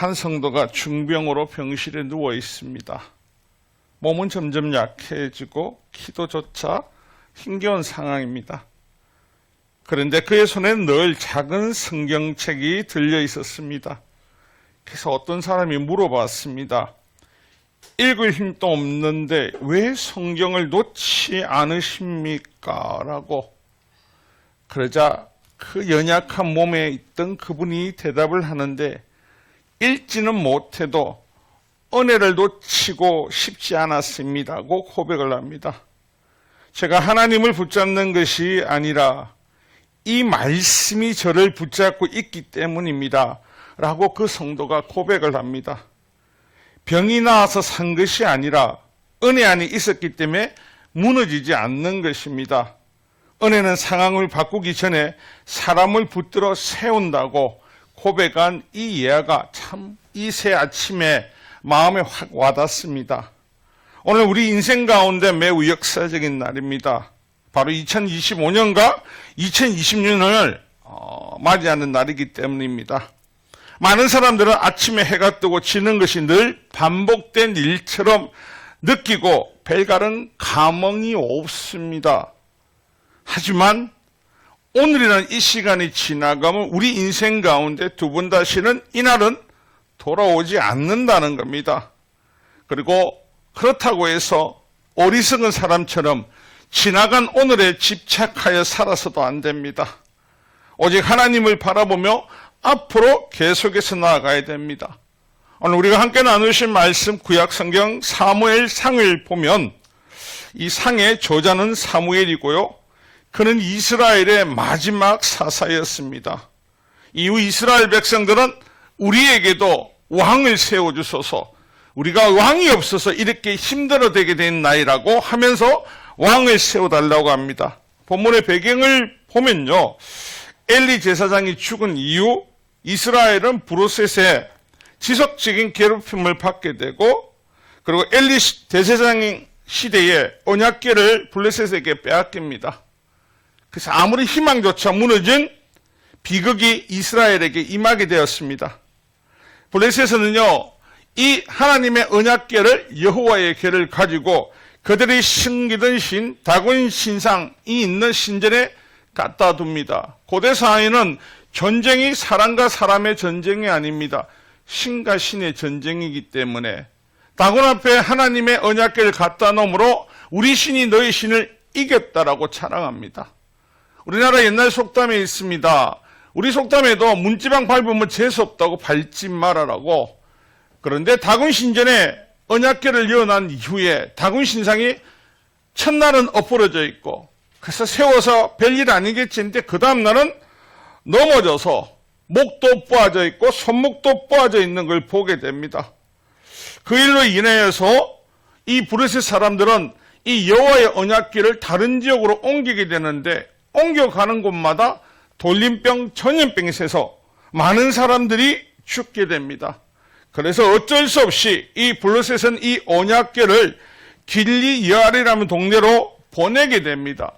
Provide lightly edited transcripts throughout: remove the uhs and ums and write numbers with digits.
한 성도가 중병으로 병실에 누워 있습니다. 몸은 점점 약해지고 키도조차 힘겨운 상황입니다. 그런데 그의 손에는 늘 작은 성경책이 들려 있었습니다. 그래서 어떤 사람이 물어봤습니다. 읽을 힘도 없는데 왜 성경을 놓지 않으십니까? 라고. 그러자 그 연약한 몸에 있던 그분이 대답을 하는데 읽지는 못해도 은혜를 놓치고 싶지 않았습니다고 고백을 합니다. 제가 하나님을 붙잡는 것이 아니라 이 말씀이 저를 붙잡고 있기 때문입니다. 라고 그 성도가 고백을 합니다. 병이 나와서 산 것이 아니라 은혜 안에 있었기 때문에 무너지지 않는 것입니다. 은혜는 상황을 바꾸기 전에 사람을 붙들어 세운다고 고백한 이 예화가 참 이 새 아침에 마음에 확 와닿습니다. 오늘 우리 인생 가운데 매우 역사적인 날입니다. 바로 2025년과 2026년을 맞이하는 날이기 때문입니다. 많은 사람들은 아침에 해가 뜨고 지는 것이 늘 반복된 일처럼 느끼고 별다른 감흥이 없습니다. 하지만 오늘이라는 이 시간이 지나가면 우리 인생 가운데 두 번 다시는 이날은 돌아오지 않는다는 겁니다. 그리고 그렇다고 해서 어리석은 사람처럼 지나간 오늘에 집착하여 살아서도 안 됩니다. 오직 하나님을 바라보며 앞으로 계속해서 나아가야 됩니다. 오늘 우리가 함께 나누신 말씀 구약성경 사무엘상을 보면 이 상의 저자는 사무엘이고요. 그는 이스라엘의 마지막 사사였습니다. 이후 이스라엘 백성들은 우리에게도 왕을 세워주소서, 우리가 왕이 없어서 이렇게 힘들어되게 된 나이라고 하면서 왕을 세워달라고 합니다. 본문의 배경을 보면요, 엘리 제사장이 죽은 이후 이스라엘은 브로셋에 지속적인 괴롭힘을 받게 되고, 그리고 엘리 대제사장 시대에 언약궤를 블레셋에게 빼앗깁니다. 그래서 아무리 희망조차 무너진 비극이 이스라엘에게 임하게 되었습니다. 블레셋에서는요, 이 하나님의 언약궤를, 여호와의 궤를 가지고 그들이 섬기던 신 다곤 신상이 있는 신전에 갖다 둡니다. 고대 사회는 전쟁이 사람과 사람의 전쟁이 아닙니다. 신과 신의 전쟁이기 때문에 다곤 앞에 하나님의 언약궤를 갖다 놓으므로 우리 신이 너희 신을 이겼다라고 자랑합니다. 우리나라 옛날 속담에 있습니다. 우리 속담에도 문지방 밟으면 재수없다고 밟지 말아라고. 그런데 다곤 신전에 언약궤를 이어난 이후에 다곤 신상이 첫날은 엎어져 있고, 그래서 세워서 별일 아니겠지 했는데 그 다음날은 넘어져서 목도 부러져 있고 손목도 부러져 있는 걸 보게 됩니다. 그 일로 인하여서 이 브레셋 사람들은 이 여호와의 언약궤를 다른 지역으로 옮기게 되는데, 옮겨가는 곳마다 돌림병, 전염병이 새서 많은 사람들이 죽게 됩니다. 그래서 어쩔 수 없이 이 블레셋은 이 언약궤를 길리 여알이라는 동네로 보내게 됩니다.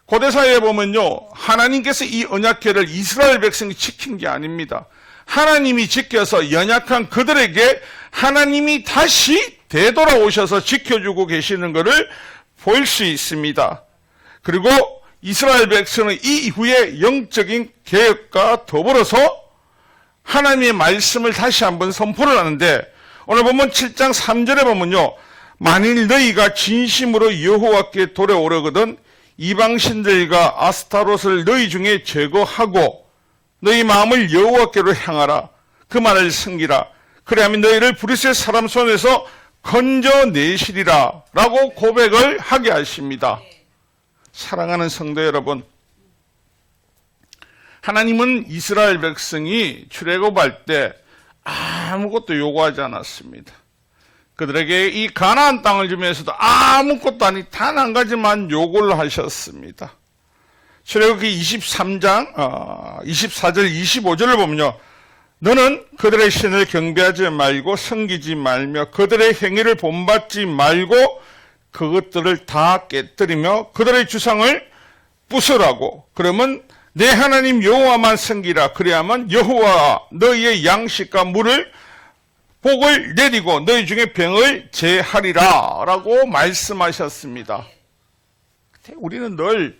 고대사회에 보면요, 하나님께서 이 언약궤를 이스라엘 백성이 지킨 게 아닙니다. 하나님이 지켜서 연약한 그들에게 하나님이 다시 되돌아오셔서 지켜주고 계시는 것을 볼 수 있습니다. 그리고 이스라엘 백성은 이 이후에 영적인 개혁과 더불어서 하나님의 말씀을 다시 한번 선포를 하는데, 오늘 보면 7장 3절에 보면요, 만일 너희가 진심으로 여호와께 돌아오려거든 이방신들과 아스타롯을 너희 중에 제거하고 너희 마음을 여호와께로 향하라. 그 말을 섬기라. 그래야면 너희를 브레셋 사람 손에서 건져내시리라 라고 고백을 하게 하십니다. 사랑하는 성도 여러분, 하나님은 이스라엘 백성이 출애굽할 때 아무것도 요구하지 않았습니다. 그들에게 이 가나안 땅을 주면서도 아무것도 아니 단 한 가지만 요구를 하셨습니다. 출애굽기 23장 24절 25절을 보면요, 너는 그들의 신을 경배하지 말고 섬기지 말며 그들의 행위를 본받지 말고 그것들을 다 깨뜨리며 그들의 주상을 부수라고. 그러면 내 하나님 여호와만 섬기라. 그래야만 여호와 너희의 양식과 물을 복을 내리고 너희 중에 병을 제하리라 라고 말씀하셨습니다. 우리는 늘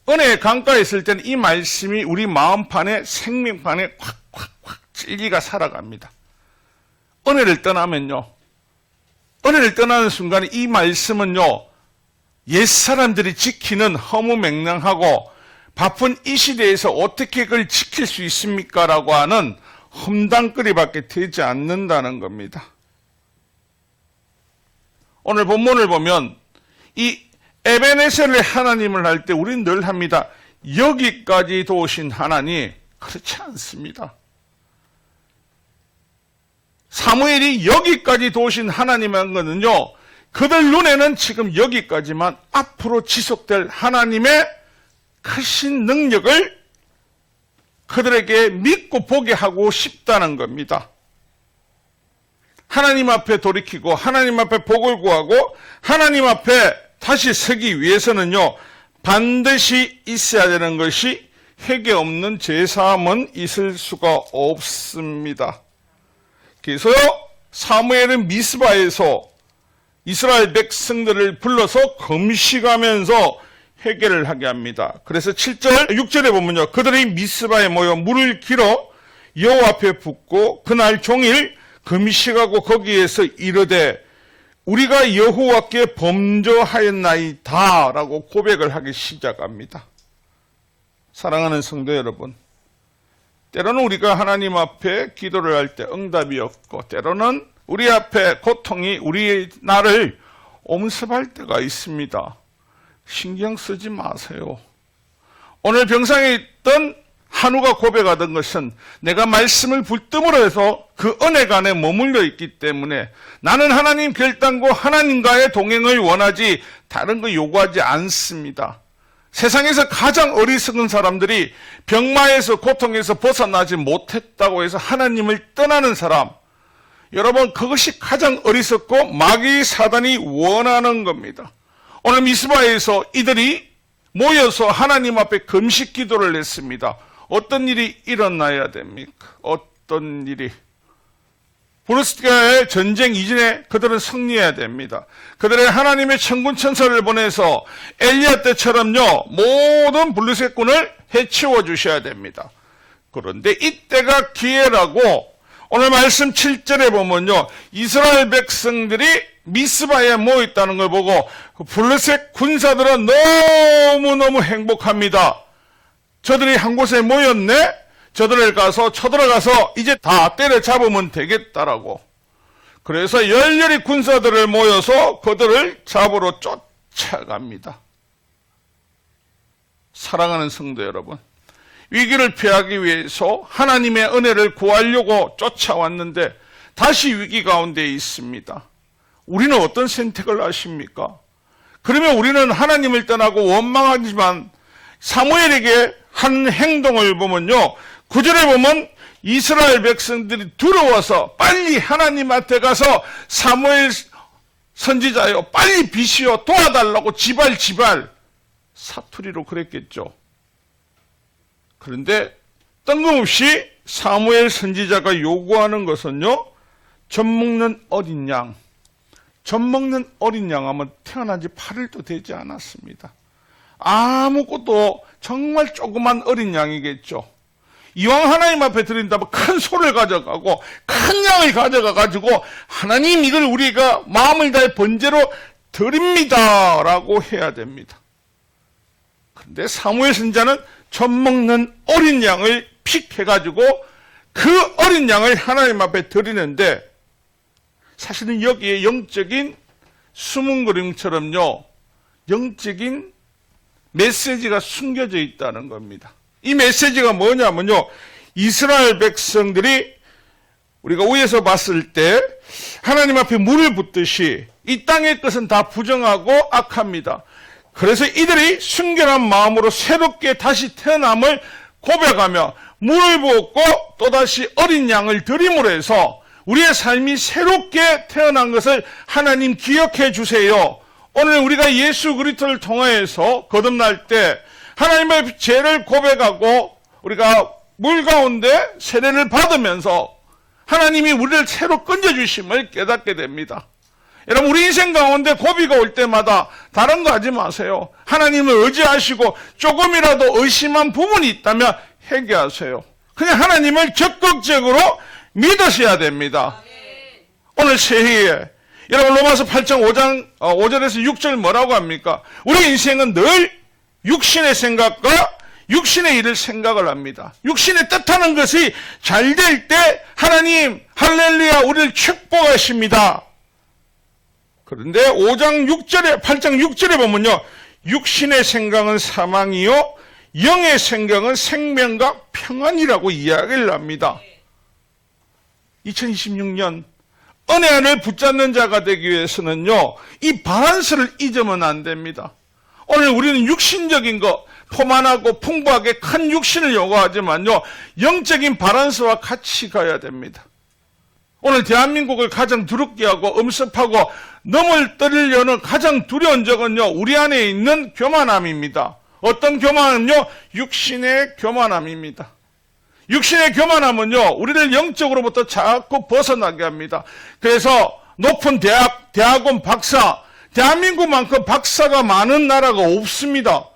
은혜의 강가에 있을 때는 이 말씀이 우리 마음판에 생명판에 콱콱콱 찔기가 살아갑니다. 은혜를 떠나면요, 은혜를 떠나는 순간에 이 말씀은요, 옛사람들이 지키는 허무맹랑하고 바쁜 이 시대에서 어떻게 그걸 지킬 수 있습니까? 라고 하는 험담거리밖에 되지 않는다는 겁니다. 오늘 본문을 보면 이 에베네셀의 하나님을 할 때 우리는 늘 합니다. 여기까지 도우신 하나님, 그렇지 않습니다. 사무엘이 여기까지 도우신 하나님이라는 것은요, 그들 눈에는 지금 여기까지만 앞으로 지속될 하나님의 크신 능력을 그들에게 믿고 보게 하고 싶다는 겁니다. 하나님 앞에 돌이키고 하나님 앞에 복을 구하고 하나님 앞에 다시 서기 위해서는요, 반드시 있어야 되는 것이 회개 없는 제사함은 있을 수가 없습니다. 그래서요, 사무엘은 미스바에서 이스라엘 백성들을 불러서 금식하면서 회개를 하게 합니다. 그래서 7절, 6절에 보면요, 그들이 미스바에 모여 물을 길어 여호와 앞에 붓고 그날 종일 금식하고 거기에서 이르되 우리가 여호와께 범죄하였나이다 라고 고백을 하기 시작합니다. 사랑하는 성도 여러분, 때로는 우리가 하나님 앞에 기도를 할 때 응답이 없고 때로는 우리 앞에 고통이 우리의 나를 엄습할 때가 있습니다. 신경 쓰지 마세요. 오늘 병상에 있던 한우가 고백하던 것은 내가 말씀을 붙듦으로 해서 그 은혜가 안에 머물러 있기 때문에 나는 하나님 결단고 하나님과의 동행을 원하지 다른 거 요구하지 않습니다. 세상에서 가장 어리석은 사람들이 병마에서 고통에서 벗어나지 못했다고 해서 하나님을 떠나는 사람, 여러분, 그것이 가장 어리석고 마귀 사단이 원하는 겁니다. 오늘 미스바에서 이들이 모여서 하나님 앞에 금식 기도를 했습니다. 어떤 일이 일어나야 됩니까? 어떤 일이? 브루스가의 전쟁 이전에 그들은 승리해야 됩니다. 그들의 하나님의 천군 천사를 보내서 엘리야 때처럼요, 모든 블레셋군을 해치워 주셔야 됩니다. 그런데 이때가 기회라고 오늘 말씀 7절에 보면요, 이스라엘 백성들이 미스바에 모였다는 걸 보고 블레셋 군사들은 너무너무 행복합니다. 저들이 한 곳에 모였네? 저들을 가서 쳐들어가서 이제 다 때려잡으면 되겠다라고. 그래서 열렬히 군사들을 모여서 그들을 잡으러 쫓아갑니다. 사랑하는 성도 여러분, 위기를 피하기 위해서 하나님의 은혜를 구하려고 쫓아왔는데 다시 위기 가운데 있습니다. 우리는 어떤 선택을 하십니까? 그러면 우리는 하나님을 떠나고 원망하지만 사무엘에게 한 행동을 보면요, 9절에 보면 이스라엘 백성들이 두려워서 빨리 하나님 앞에 가서 사무엘 선지자여 빨리 비시어 도와달라고 지발 사투리로 그랬겠죠. 그런데 뜬금없이 사무엘 선지자가 요구하는 것은요, 젖 먹는 어린 양. 젖 먹는 어린 양 하면 태어난 지 8일도 되지 않았습니다. 아무것도 정말 조그만 어린 양이겠죠. 이왕 하나님 앞에 드린다면 큰 소를 가져가고 큰 양을 가져가가지고 하나님 이걸 우리가 마음을 다해 번제로 드립니다 라고 해야 됩니다. 그런데 사무엘 선지자는 젖 먹는 어린 양을 픽해가지고 그 어린 양을 하나님 앞에 드리는데 사실은 여기에 영적인 수문그림처럼요, 영적인 메시지가 숨겨져 있다는 겁니다. 이 메시지가 뭐냐면요, 이스라엘 백성들이 우리가 위에서 봤을 때 하나님 앞에 물을 붓듯이 이 땅의 것은 다 부정하고 악합니다. 그래서 이들이 순결한 마음으로 새롭게 다시 태어남을 고백하며 물을 부었고 또다시 어린 양을 드림으로 해서 우리의 삶이 새롭게 태어난 것을 하나님 기억해 주세요. 오늘 우리가 예수 그리스도를 통하여서 거듭날 때 하나님의 죄를 고백하고 우리가 물 가운데 세례를 받으면서 하나님이 우리를 새로 건져주심을 깨닫게 됩니다. 여러분, 우리 인생 가운데 고비가 올 때마다 다른 거 하지 마세요. 하나님을 의지하시고 조금이라도 의심한 부분이 있다면 회개하세요. 그냥 하나님을 적극적으로 믿으셔야 됩니다. 오늘 새해에 여러분, 로마서 8장 5절에서 6절 뭐라고 합니까? 우리 인생은 늘 육신의 생각과 육신의 일을 생각을 합니다. 육신의 뜻하는 것이 잘 될 때 하나님 할렐루야 우리를 축복하십니다. 그런데 8장 6절에 보면요, 육신의 생각은 사망이요 영의 생각은 생명과 평안이라고 이야기를 합니다. 2026년 은혜 안을 붙잡는 자가 되기 위해서는요, 이 바란스를 잊으면 안 됩니다. 오늘 우리는 육신적인 것, 포만하고 풍부하게 큰 육신을 요구하지만요, 영적인 바란스와 같이 가야 됩니다. 오늘 대한민국을 가장 두렵게 하고 엄습하고 넘을 떨려는 가장 두려운 적은요, 우리 안에 있는 교만함입니다. 어떤 교만함은요? 육신의 교만함입니다. 육신의 교만함은요, 우리를 영적으로부터 자꾸 벗어나게 합니다. 그래서 높은 대학원 박사, 대한민국만큼 박사가 많은 나라가 없습니다.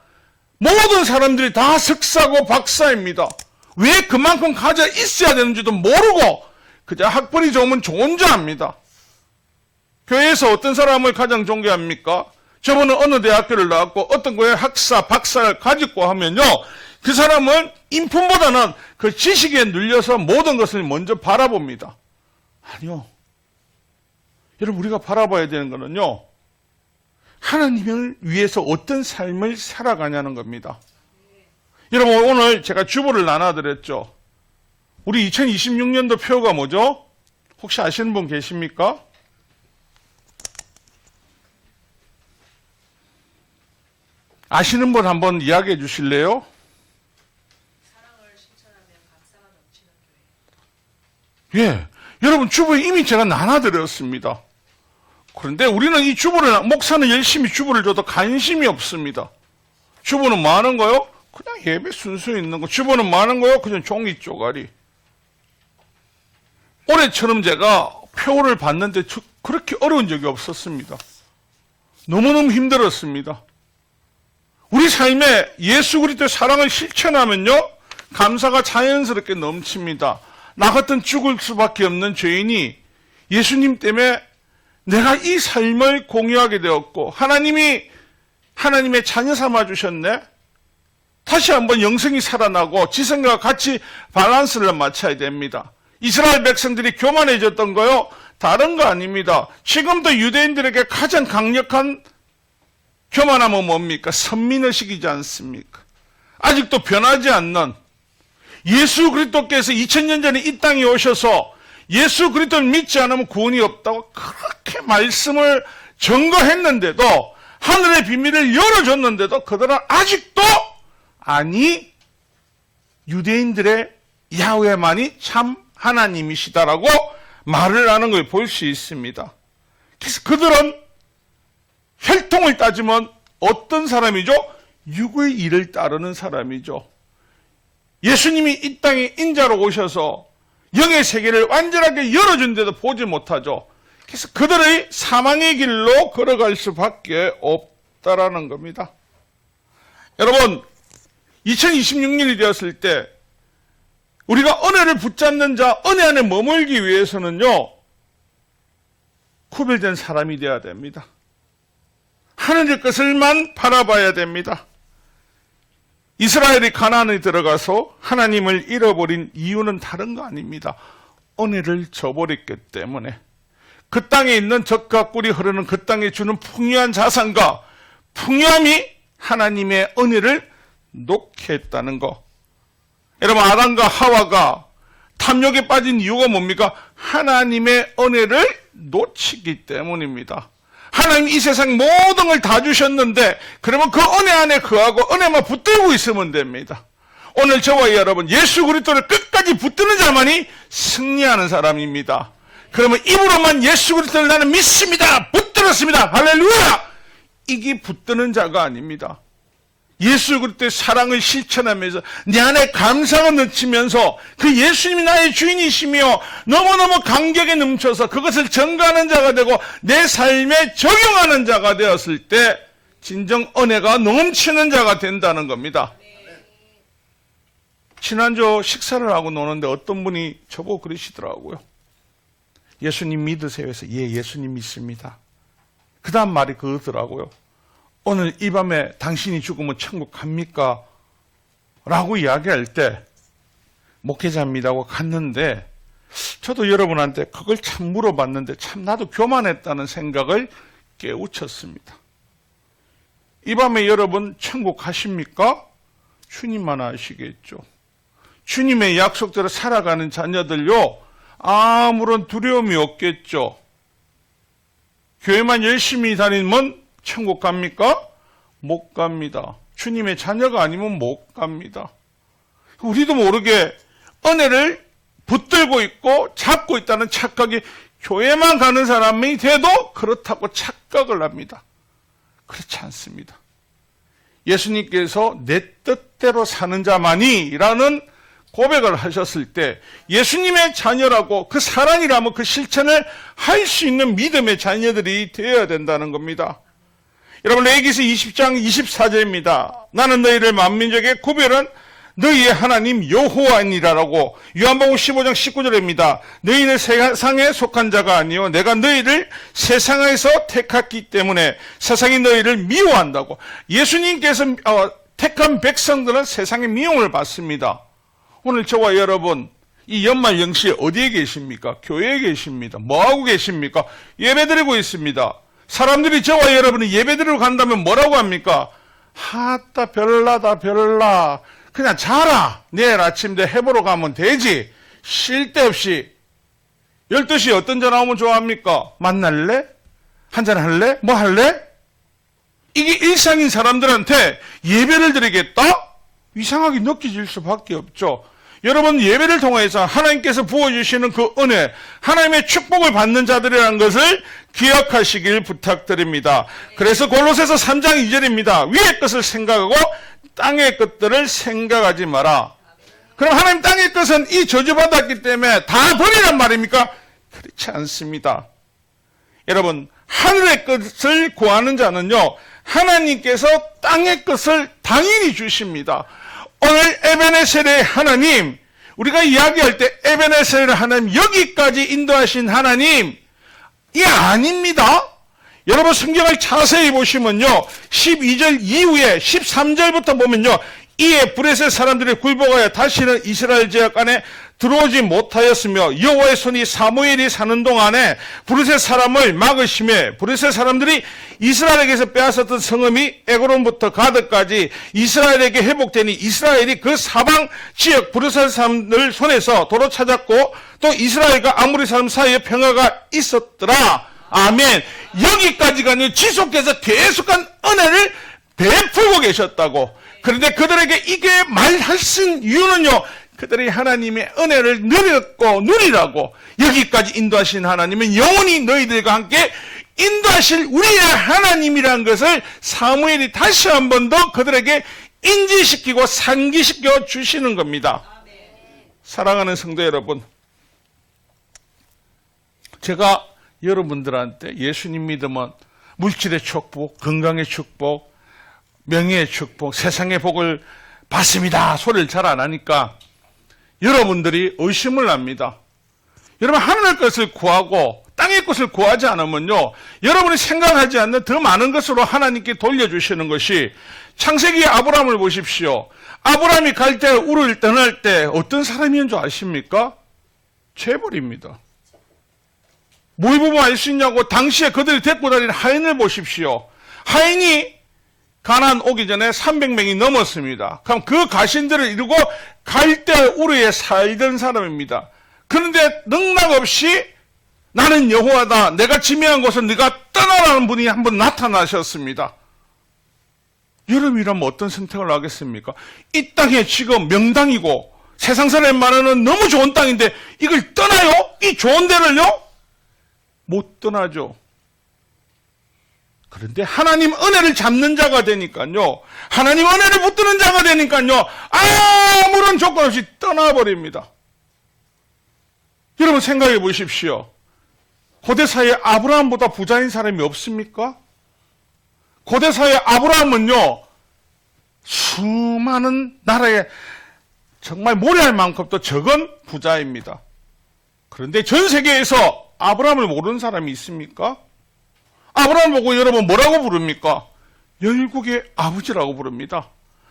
모든 사람들이 다 석사고 박사입니다. 왜 그만큼 가져 있어야 되는지도 모르고 그저 학벌이 좋으면 좋은 줄 압니다. 교회에서 어떤 사람을 가장 존경합니까? 저분은 어느 대학교를 나왔고 어떤 거에 학사, 박사를 가지고 하면요, 그 사람은 인품보다는 그 지식에 눌려서 모든 것을 먼저 바라봅니다. 아니요. 여러분, 우리가 바라봐야 되는 거는요, 하나님을 위해서 어떤 삶을 살아가냐는 겁니다. 여러분, 오늘 제가 주보를 나눠드렸죠. 우리 2026년도 표가 뭐죠? 혹시 아시는 분 계십니까? 아시는 분 한번 이야기해 주실래요? 사랑을 실천하면 감사가 넘치는 교회. 예, 여러분, 주보에 이미 제가 나눠드렸습니다. 그런데 우리는 이 주보를, 목사는 열심히 주보를 줘도 관심이 없습니다. 주보는 뭐 하는 거요? 그냥 예배 순서 있는 거. 주보는 뭐 하는 거요? 그냥 종이 쪼가리. 올해처럼 제가 표를 봤는데 그렇게 어려운 적이 없었습니다. 너무너무 힘들었습니다. 우리 삶에 예수 그리스도의 사랑을 실천하면요, 감사가 자연스럽게 넘칩니다. 나 같은 죽을 수밖에 없는 죄인이 예수님 때문에 내가 이 삶을 공유하게 되었고 하나님이 하나님의 자녀 삼아 주셨네. 다시 한번 영생이 살아나고 지성과 같이 밸런스를 맞춰야 됩니다. 이스라엘 백성들이 교만해졌던 거요, 다른 거 아닙니다. 지금도 유대인들에게 가장 강력한 교만함은 뭡니까? 선민의식이지 않습니까? 아직도 변하지 않는 예수 그리스도께서 2000년 전에 이 땅에 오셔서 예수 그리스도를 믿지 않으면 구원이 없다고 그렇게 말씀을 증거했는데도, 하늘의 비밀을 열어줬는데도 그들은 아직도 아니, 유대인들의 야훼만이 참 하나님이시다라고 말을 하는 걸 볼 수 있습니다. 그래서 그들은 혈통을 따지면 어떤 사람이죠? 육의 일을 따르는 사람이죠. 예수님이 이 땅에 인자로 오셔서 영의 세계를 완전하게 열어준데도 보지 못하죠. 그래서 그들의 사망의 길로 걸어갈 수밖에 없다라는 겁니다. 여러분, 2026년이 되었을 때 우리가 은혜를 붙잡는 자, 은혜 안에 머물기 위해서는요, 구별된 사람이 되어야 됩니다. 하늘의 것을만 바라봐야 됩니다. 이스라엘이 가나안에 들어가서 하나님을 잃어버린 이유는 다른 거 아닙니다. 은혜를 저버렸기 때문에. 그 땅에 있는 젖과 꿀이 흐르는 그 땅에 주는 풍요한 자산과 풍요함이 하나님의 은혜를 놓게 했다는 거. 여러분, 아담과 하와가 탐욕에 빠진 이유가 뭡니까? 하나님의 은혜를 놓치기 때문입니다. 하나님 이 세상 모든 걸 다 주셨는데 그러면 그 은혜 안에 거하고 은혜만 붙들고 있으면 됩니다. 오늘 저와 여러분, 예수 그리스도를 끝까지 붙드는 자만이 승리하는 사람입니다. 그러면 입으로만 예수 그리스도를 나는 믿습니다, 붙들었습니다, 할렐루야, 이게 붙드는 자가 아닙니다. 예수 그리스도의 사랑을 실천하면서 내 안에 감사가 넘치면서 그 예수님이 나의 주인이시며 너무너무 감격에 넘쳐서 그것을 전가하는 자가 되고 내 삶에 적용하는 자가 되었을 때 진정 은혜가 넘치는 자가 된다는 겁니다. 지난주 식사를 하고 노는데 어떤 분이 저보고 그러시더라고요. 예수님 믿으세요? 해서 예, 예수님 믿습니다. 그 다음 말이 그거더라고요. 오늘 이 밤에 당신이 죽으면 천국 갑니까? 라고 이야기할 때 목회자입니다 하고 갔는데 저도 여러분한테 그걸 참 물어봤는데 참 나도 교만했다는 생각을 깨우쳤습니다. 이 밤에 여러분 천국 가십니까? 주님만 아시겠죠. 주님의 약속대로 살아가는 자녀들요 아무런 두려움이 없겠죠. 교회만 열심히 다니면 천국 갑니까? 못 갑니다. 주님의 자녀가 아니면 못 갑니다. 우리도 모르게 은혜를 붙들고 있고 잡고 있다는 착각이 교회만 가는 사람이 돼도 그렇다고 착각을 합니다. 그렇지 않습니다. 예수님께서 내 뜻대로 사는 자만이 라는 고백을 하셨을 때 예수님의 자녀라고 그 사랑이라면 그 실천을 할 수 있는 믿음의 자녀들이 되어야 된다는 겁니다. 여러분 레위기서 20장 24절입니다. 나는 너희를 만민족에 구별한 너희의 하나님 여호와니라라고 요한복음 15장 19절입니다. 너희는 세상에 속한 자가 아니요 내가 너희를 세상에서 택했기 때문에 세상이 너희를 미워한다고. 예수님께서 택한 백성들은 세상의 미움을 받습니다. 오늘 저와 여러분 이 연말 영시에 어디에 계십니까? 교회에 계십니다. 뭐하고 계십니까? 예배드리고 있습니다. 사람들이 저와 여러분이 예배드리러 간다면 뭐라고 합니까? 하따 별나다 별나 그냥 자라 내일 아침에 해보러 가면 되지 쉴 데 없이 12시에 어떤 전화 오면 좋아합니까? 만날래? 한잔 할래? 뭐 할래? 이게 일상인 사람들한테 예배를 드리겠다? 이상하게 느껴질 수밖에 없죠. 여러분 예배를 통해서 하나님께서 부어주시는 그 은혜 하나님의 축복을 받는 자들이라는 것을 기억하시길 부탁드립니다. 그래서 골로새서 3장 2절입니다. 위의 것을 생각하고 땅의 것들을 생각하지 마라. 그럼 하나님 땅의 것은 이 저주받았기 때문에 다 버리란 말입니까? 그렇지 않습니다. 여러분 하늘의 것을 구하는 자는요 하나님께서 땅의 것을 당연히 주십니다. 오늘 에베네셀의 하나님, 우리가 이야기할 때 에베네셀의 하나님, 여기까지 인도하신 하나님, 이게 아닙니다. 여러분 성경을 자세히 보시면요, 12절 이후에 13절부터 보면요, 이에 브레셋 사람들이 굴복하여 다시는 이스라엘 제약 안에 들어오지 못하였으며 여호와의 손이 사무엘이 사는 동안에 브레셋 사람을 막으심에 브레셋 사람들이 이스라엘에게서 빼앗았던 성읍이 에그론부터 가드까지 이스라엘에게 회복되니 이스라엘이 그 사방 지역 브레셋 사람들 손에서 도로 찾았고 또 이스라엘과 아모리 사람 사이에 평화가 있었더라. 아멘. 여기까지가 아니라 지속해서 계속한 은혜를 베풀고 계셨다고. 그런데 그들에게 이게 말하신 이유는요, 그들이 하나님의 은혜를 누리라고 여기까지 인도하신 하나님은 영원히 너희들과 함께 인도하실 우리의 하나님이라는 것을 사무엘이 다시 한 번 더 그들에게 인지시키고 상기시켜 주시는 겁니다. 사랑하는 성도 여러분, 제가 여러분들한테 예수님 믿으면 물질의 축복, 건강의 축복, 명예의 축복, 세상의 복을 받습니다 소리를 잘 안 하니까 여러분들이 의심을 합니다. 여러분 하늘의 것을 구하고 땅의 것을 구하지 않으면요, 여러분이 생각하지 않는 더 많은 것으로 하나님께 돌려주시는 것이, 창세기 아브라함을 보십시오. 아브라함이 갈 때 우르를 떠날 때 어떤 사람이었는 줄 아십니까? 재벌입니다. 뭘 보면 알 수 있냐고, 당시에 그들이 데리고 다니는 하인을 보십시오. 하인이 가나안 오기 전에 300명이 넘었습니다. 그럼 그 가신들을 이루고 갈대 우르에 살던 사람입니다. 그런데 능락없이 나는 여호와다, 내가 지명한 곳은 네가 떠나라는 분이 한번 나타나셨습니다. 여러분이라면 어떤 선택을 하겠습니까? 이 땅에 지금 명당이고 세상 사람이 말하는 너무 좋은 땅인데 이걸 떠나요? 이 좋은 데를요? 못 떠나죠. 그런데 하나님 은혜를 잡는 자가 되니까요. 하나님 은혜를 붙드는 자가 되니까요. 아무런 조건 없이 떠나버립니다. 여러분 생각해 보십시오. 고대사에 아브라함보다 부자인 사람이 없습니까? 고대사의 아브라함은요, 수많은 나라에 정말 모래알 만큼도 적은 부자입니다. 그런데 전 세계에서 아브라함을 모르는 사람이 있습니까? 아브라함 보고 여러분 뭐라고 부릅니까? 열국의 아버지라고 부릅니다.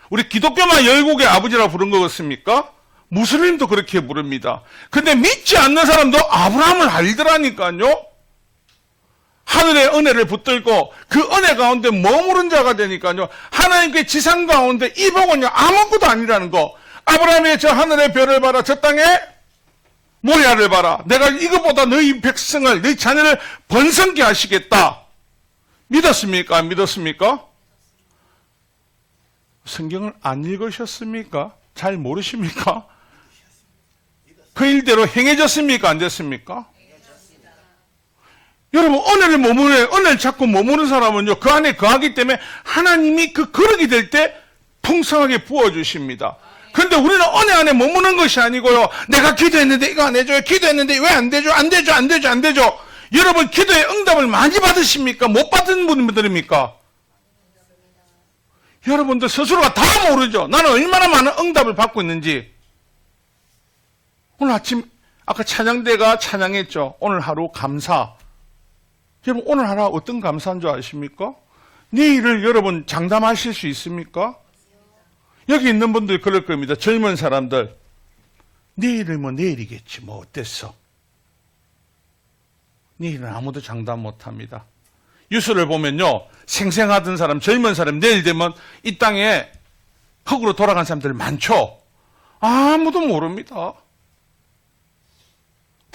우리 기독교만 열국의 아버지라고 부른 것 같습니까? 무슬림도 그렇게 부릅니다. 근데 믿지 않는 사람도 아브라함을 알더라니까요. 하늘의 은혜를 붙들고 그 은혜 가운데 머무른 자가 되니까요. 하나님께 지상 가운데 이 복은요 아무것도 아니라는 거. 아브라함이 저 하늘의 별을 봐라, 저 땅에 모래알을 봐라. 내가 이것보다 너희 백성을, 너희 자녀를 번성케 하시겠다. 믿었습니까? 안 믿었습니까? 성경을 안 읽으셨습니까? 잘 모르십니까? 그 일대로 행해졌습니까? 안 됐습니까? 여러분, 은혜를 찾고 머무는 사람은요, 그 안에 거하기 때문에 하나님이 그 그릇이 될 때 풍성하게 부어주십니다. 그런데 우리는 은혜 안에 머무는 것이 아니고요, 내가 기도했는데 이거 안 해줘요, 기도했는데 왜 안 되죠, 안 되죠, 안 되죠, 안 되죠. 여러분, 기도의 응답을 많이 받으십니까? 못 받은 분들입니까? 여러분들 스스로가 다 모르죠. 나는 얼마나 많은 응답을 받고 있는지. 오늘 아침, 아까 찬양대가 찬양했죠. 오늘 하루 감사. 여러분, 오늘 하루 어떤 감사인 줄 아십니까? 내일을 여러분 장담하실 수 있습니까? 여기 있는 분들 그럴 겁니다. 젊은 사람들. 내일은 뭐 내일이겠지. 뭐 어땠어? 내일은 아무도 장담 못 합니다. 뉴스를 보면요. 생생하던 사람, 젊은 사람 내일 되면 이 땅에 흙으로 돌아간 사람들 많죠. 아무도 모릅니다.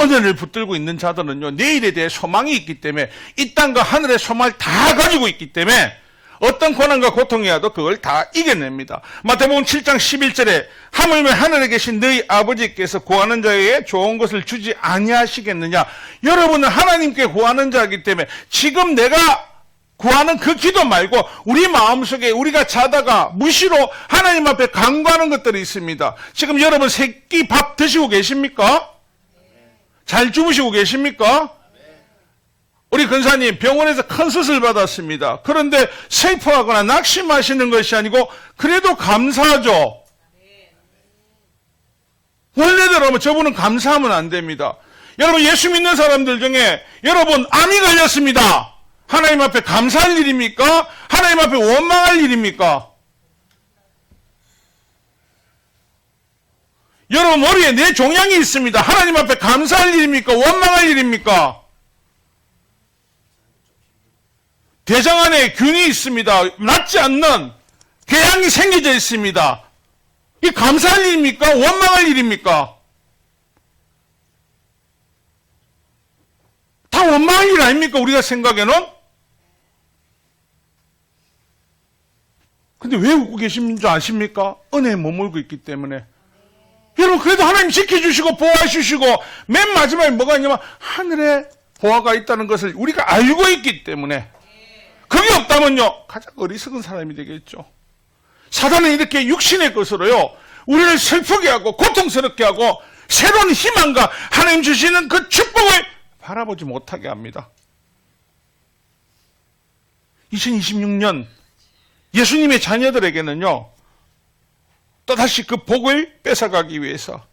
은혜를 붙들고 있는 자들은요, 내일에 대해 소망이 있기 때문에 이 땅과 하늘의 소망을 다 가지고 있기 때문에 어떤 고난과 고통이 와도 그걸 다 이겨냅니다. 마태복음 7장 11절에 하물며 하늘에 계신 너희 아버지께서 구하는 자에게 좋은 것을 주지 아니하시겠느냐. 여러분은 하나님께 구하는 자이기 때문에 지금 내가 구하는 그 기도 말고 우리 마음속에 우리가 자다가 무시로 하나님 앞에 간구하는 것들이 있습니다. 지금 여러분 새끼 밥 드시고 계십니까? 잘 주무시고 계십니까? 우리 근사님 병원에서 큰 수술 받았습니다. 그런데 슬퍼하거나 낙심하시는 것이 아니고 그래도 감사하죠. 원래대로 저분은 감사하면 안 됩니다. 여러분 예수 믿는 사람들 중에 여러분 암이 걸렸습니다. 하나님 앞에 감사할 일입니까? 하나님 앞에 원망할 일입니까? 여러분 머리에 뇌 종양이 있습니다. 하나님 앞에 감사할 일입니까? 원망할 일입니까? 대장 안에 균이 있습니다. 낫지 않는 궤양이 생겨져 있습니다. 이 감사할 일입니까? 원망할 일입니까? 다 원망할 일 아닙니까? 우리가 생각에는? 근데 왜 웃고 계신 줄 아십니까? 은혜에 머물고 있기 때문에. 여러분 그래도 하나님 지켜주시고 보호해주시고 맨 마지막에 뭐가 있냐면 하늘에 보호가 있다는 것을 우리가 알고 있기 때문에 그게 없다면요 가장 어리석은 사람이 되겠죠. 사단은 이렇게 육신의 것으로요 우리를 슬프게 하고 고통스럽게 하고 새로운 희망과 하나님 주시는 그 축복을 바라보지 못하게 합니다. 2026년 예수님의 자녀들에게는요 또다시 그 복을 뺏어가기 위해서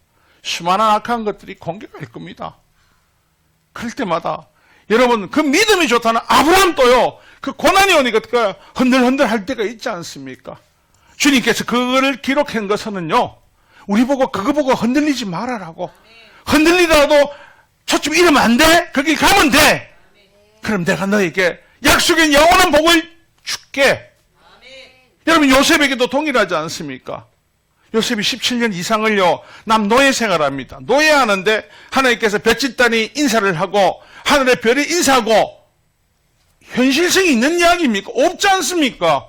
수많은 악한 것들이 공격할 겁니다. 그럴 때마다 여러분 그 믿음이 좋다는 아브라함도요 그 고난이 오니까 흔들흔들 할 때가 있지 않습니까? 주님께서 그거를 기록한 것은요 우리 보고 그거 보고 흔들리지 말아라고. 흔들리더라도 초점 잃으면 안 돼. 거기 가면 돼. 그럼 내가 너에게 약속인 영원한 복을 줄게. 여러분 요셉에게도 동일하지 않습니까? 요셉이 17년 이상을요 남노예 생활합니다. 노예하는데 하나님께서 볕짓단이 인사를 하고 하늘의 별이 인사하고 현실성이 있는 이야기입니까? 없지 않습니까?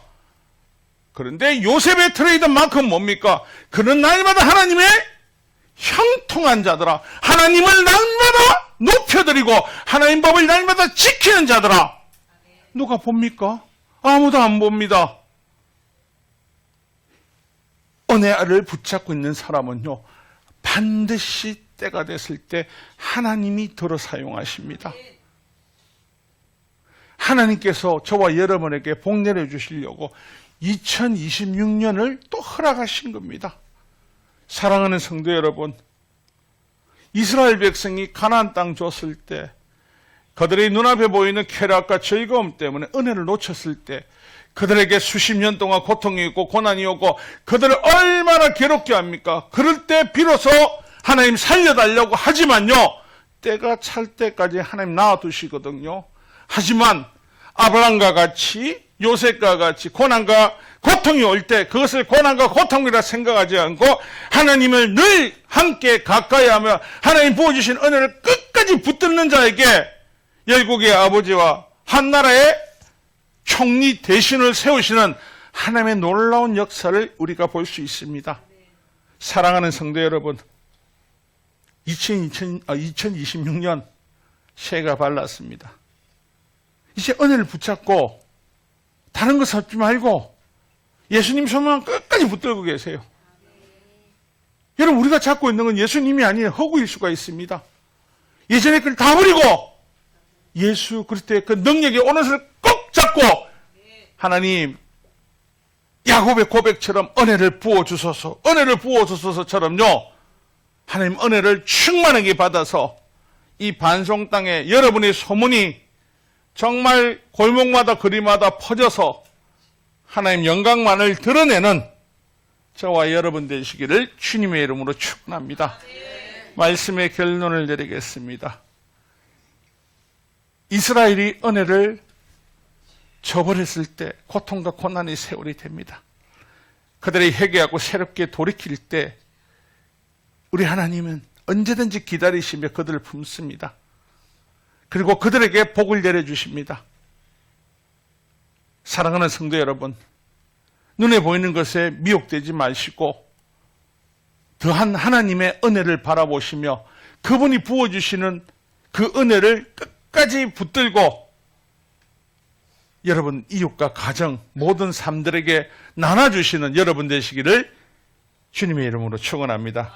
그런데 요셉의 트레이드마크는 뭡니까? 그는 날마다 하나님의 형통한 자들아, 하나님을 날마다 높여드리고 하나님 법을 날마다 지키는 자들아. 누가 봅니까? 아무도 안 봅니다. 은혜를 붙잡고 있는 사람은요, 반드시 때가 됐을 때 하나님이 들어 사용하십니다. 하나님께서 저와 여러분에게 복 내려주시려고 2026년을 또 허락하신 겁니다. 사랑하는 성도 여러분, 이스라엘 백성이 가나안 땅 줬을 때 그들의 눈앞에 보이는 쾌락과 즐거움 때문에 은혜를 놓쳤을 때 그들에게 수십 년 동안 고통이 있고 고난이 오고 그들을 얼마나 괴롭게 합니까? 그럴 때 비로소 하나님 살려달라고 하지만요, 때가 찰 때까지 하나님 놔두시거든요. 하지만 아브라함과 같이 요셉과 같이 고난과 고통이 올 때 그것을 고난과 고통이라 생각하지 않고 하나님을 늘 함께 가까이 하며 하나님 부어주신 은혜를 끝까지 붙들는 자에게 열국의 아버지와 한 나라의 총리 대신을 세우시는 하나님의 놀라운 역사를 우리가 볼 수 있습니다. 사랑하는 성도 여러분, 2026년 새해가 밝았습니다. 이제 은혜를 붙잡고 다른 거 찾지 말고 예수님 손만 끝까지 붙들고 계세요. 여러분, 우리가 잡고 있는 건 예수님이 아니에요. 허구일 수가 있습니다. 예전에 그걸 다 버리고 예수 그리스도의 그 능력이 오는 것을 꼭 잡고 하나님, 야곱의 고백처럼 은혜를 부어주소서, 은혜를 부어주소서처럼요, 하나님 은혜를 충만하게 받아서 이 반송 땅에 여러분의 소문이 정말 골목마다 거리마다 퍼져서 하나님 영광만을 드러내는 저와 여러분 되시기를 주님의 이름으로 축원합니다. 말씀의 결론을 내리겠습니다. 이스라엘이 은혜를 저버렸을 때 고통과 고난의 세월이 됩니다. 그들이 회개하고 새롭게 돌이킬 때 우리 하나님은 언제든지 기다리시며 그들을 품습니다. 그리고 그들에게 복을 내려주십니다. 사랑하는 성도 여러분, 눈에 보이는 것에 미혹되지 마시고 더한 하나님의 은혜를 바라보시며 그분이 부어주시는 그 은혜를 끝까지 붙들고 여러분 이웃과 가정 모든 삶들에게 나눠주시는 여러분 되시기를 주님의 이름으로 축원합니다.